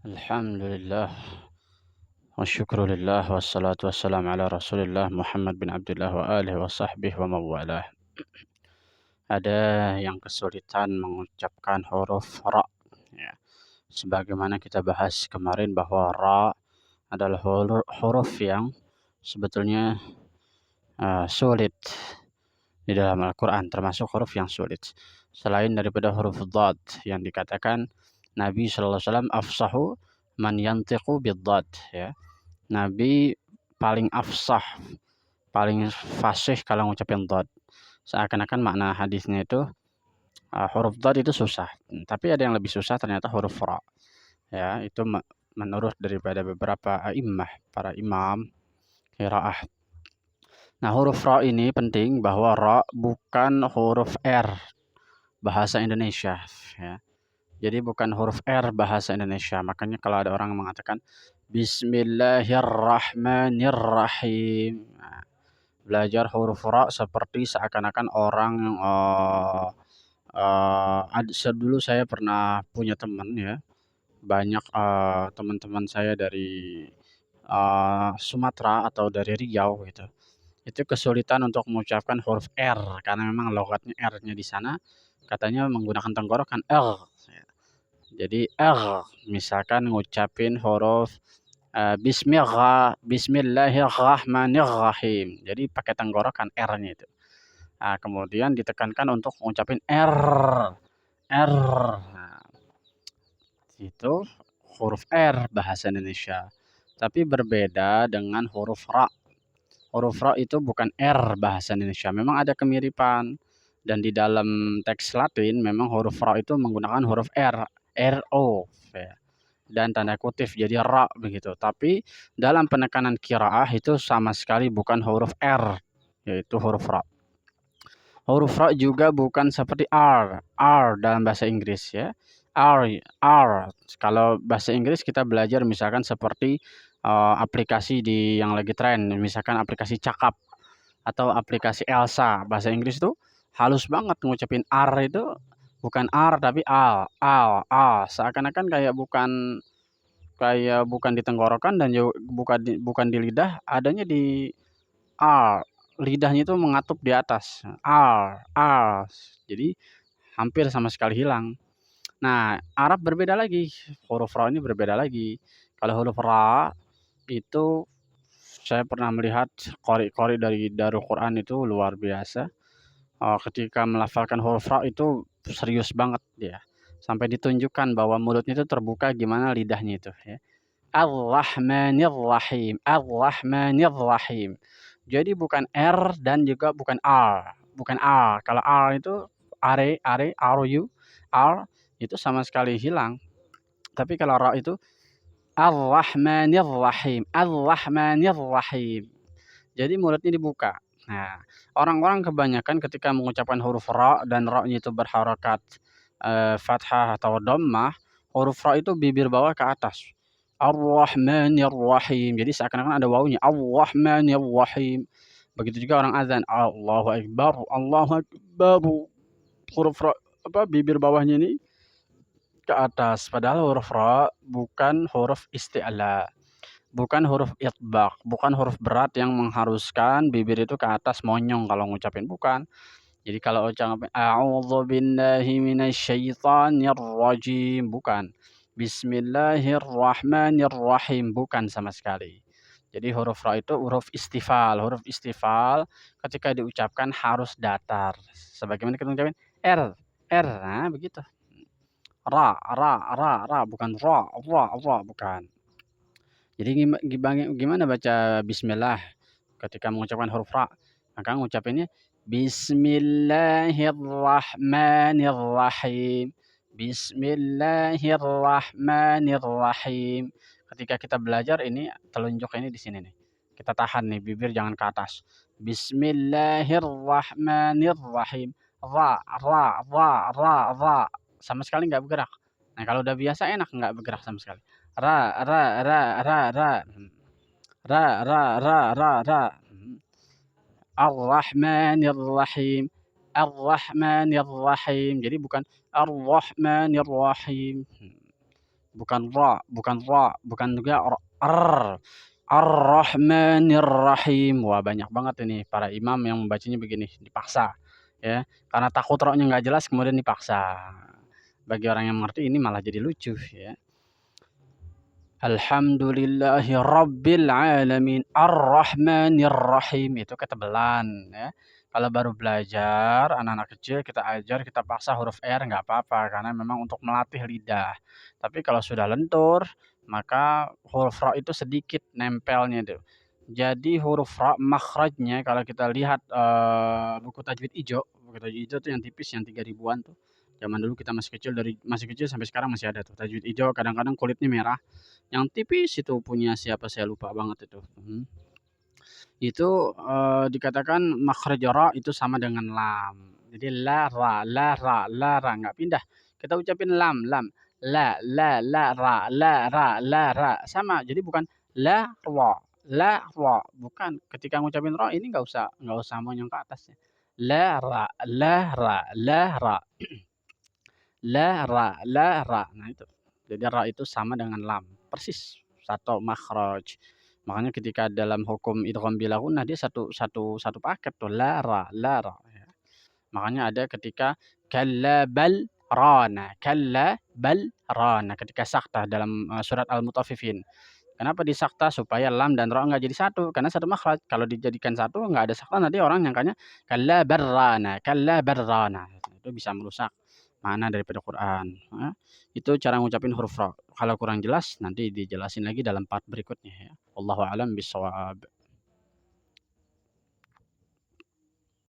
Alhamdulillah wa syukrulillah wassalatu wassalamu ala Rasulillah Muhammad bin Abdullah wa alihi wa sahbihi wa mawalah. Ada yang kesulitan mengucapkan huruf ra, ya. Sebagaimana kita bahas kemarin bahwa ra adalah huruf yang sebetulnya sulit di dalam Al-Quran, termasuk huruf yang sulit. Selain daripada huruf dhad yang dikatakan Nabi sallallahu alaihi wasallam afsahu man yantiqu bid-dhad, ya. Nabi paling afsah, paling fasih kalau ngucapin dhad. Seakan-akan makna hadisnya itu huruf dhad itu susah, tapi ada yang lebih susah ternyata huruf ra. Ya, itu menurut daripada beberapa a'immah, para imam qiraah. Nah, huruf ra ini penting bahwa ra bukan huruf R bahasa Indonesia, ya. Jadi bukan huruf R bahasa Indonesia. Makanya kalau ada orang mengatakan Bismillahirrahmanirrahim. Nah, belajar huruf ra seperti seakan-akan orang dulu saya pernah punya teman, ya. Banyak teman-teman saya dari Sumatera atau dari Riau gitu. Itu kesulitan untuk mengucapkan huruf R karena memang logatnya R-nya di sana katanya menggunakan tenggorokan R. Jadi R, misalkan ngucapin huruf Bismillahirrahmanirrahim. Jadi pakai tenggorokan R-nya itu. Nah, kemudian ditekankan untuk ngucapin R, R. Nah, itu huruf R bahasa Indonesia. Tapi berbeda dengan huruf ra. Huruf ra itu bukan R bahasa Indonesia. Memang ada kemiripan. Dan di dalam teks Latin memang huruf ra itu menggunakan huruf R, RO, ya, dan tanda kutip jadi ra begitu. Tapi dalam penekanan qiraah itu sama sekali bukan huruf R, yaitu huruf ra. Huruf ra juga bukan seperti R dalam bahasa Inggris, ya. R. Kalau bahasa Inggris kita belajar misalkan seperti aplikasi yang lagi tren, misalkan aplikasi Cakap atau aplikasi Elsa. Bahasa Inggris tuh halus banget ngucapin R itu bukan R tapi al. Seakan-akan kayak bukan di tenggorokan dan juga bukan di lidah, adanya di R. Lidahnya itu mengatup di atas. R. Jadi hampir sama sekali hilang. Nah, Arab berbeda lagi. Huruf ra ini berbeda lagi. Kalau huruf ra itu saya pernah melihat qori dari Darul Quran itu luar biasa. Ketika melafalkan huruf ra itu serius banget dia. Sampai ditunjukkan bahwa mulutnya itu terbuka gimana lidahnya itu, ya. Ar-Rahmanir-Rahim. Ar-Rahmanir-Rahim. Jadi bukan R dan juga bukan R. Bukan R. Kalau R itu R itu sama sekali hilang. Tapi kalau ra itu Ar-Rahmanir-Rahim. Ar-Rahmanir-Rahim. Jadi mulutnya dibuka. Nah, orang-orang kebanyakan ketika mengucapkan huruf ra dan ra-nya itu berharokat fathah atau dhammah, huruf ra itu bibir bawah ke atas. Ar-Rahmanir-Rahim. Jadi seakan-akan ada wawunya. Ar-Rahmanir-Rahim. Begitu juga orang azan. Allahu Akbar, Allahu Akbar. Huruf ra, bibir bawahnya ini ke atas. Padahal huruf ra bukan huruf isti'la. Bukan huruf itbaq, bukan huruf berat yang mengharuskan bibir itu ke atas monyong kalau ngucapin, bukan. Jadi kalau ucapin a'udzu billahi minasyaitonir rajim, bukan. Bismillahirrahmanirrahim, bukan sama sekali. Jadi huruf ra itu huruf istifal. Huruf istifal ketika diucapkan harus datar. Sebagaimana kita ucapin R. Nah, begitu. Ra, bukan ra, bukan. Jadi gimana baca bismillah ketika mengucapkan huruf ra? Maka ngucapinnya Bismillahirrahmanirrahim. Bismillahirrahmanirrahim. Ketika kita belajar ini telunjuk ini di sini nih. Kita tahan nih bibir jangan ke atas. Bismillahirrahmanirrahim. Ra. Sama sekali nggak bergerak. Nah, kalau udah biasa enak nggak bergerak sama sekali. Ra. Ra. Ar-Rahmanir-Rahim. Ar-Rahmanir-Rahim. Jadi bukan Ar-Rahmanir-Rahim. bukan ra, bukan juga Ar-Rahmanir-Rahim. Wah, banyak banget ini para imam yang membacanya begini, dipaksa, ya. Karena takut ra-nya nggak jelas kemudian dipaksa. Bagi orang yang mengerti ini malah jadi lucu, ya. Alhamdulillahi rabbil alamin, ar-rahmanir-rahim, itu ketebelan, ya. Kalau baru belajar, anak-anak kecil kita ajar, kita paksa huruf R nggak apa-apa, karena memang untuk melatih lidah. Tapi kalau sudah lentur, maka huruf ra itu sedikit nempelnya itu. Jadi huruf ra makhrajnya kalau kita lihat, buku tajwid ijo, buku tajwid ijo tuh yang tipis yang 3 ribuan tuh. Zaman dulu kita masih kecil sampai sekarang masih ada tuh tajwid ijo, kadang-kadang kulitnya merah. Yang tipis itu punya siapa saya lupa banget itu, itu, dikatakan makhraj ra itu sama dengan lam. Jadi la ra, nggak pindah. Kita ucapin lam, la ra, sama. Jadi bukan la ra, bukan. Ketika ngucapin ra ini nggak usah monyong ke atasnya. La ra. La ra. Nah itu. Jadi ra itu sama dengan lam, persis satu makhraj. Makanya ketika dalam hukum idgham bila gunnah dia satu paket tuh la ra, ya. Makanya ada ketika kalla bal rana ketika saktah dalam, surat Al-Mutaffifin. Kenapa disakta? Supaya lam dan ra nggak jadi satu, karena satu makhraj. Kalau dijadikan satu nggak ada sakta nanti orang nyangkanya kalla barrana. Itu bisa merusak makna daripada Quran, heeh. Itu cara ngucapin huruf ra. Kalau kurang jelas nanti dijelasin lagi dalam part berikutnya, ya. Wallahu a'lam bishawab.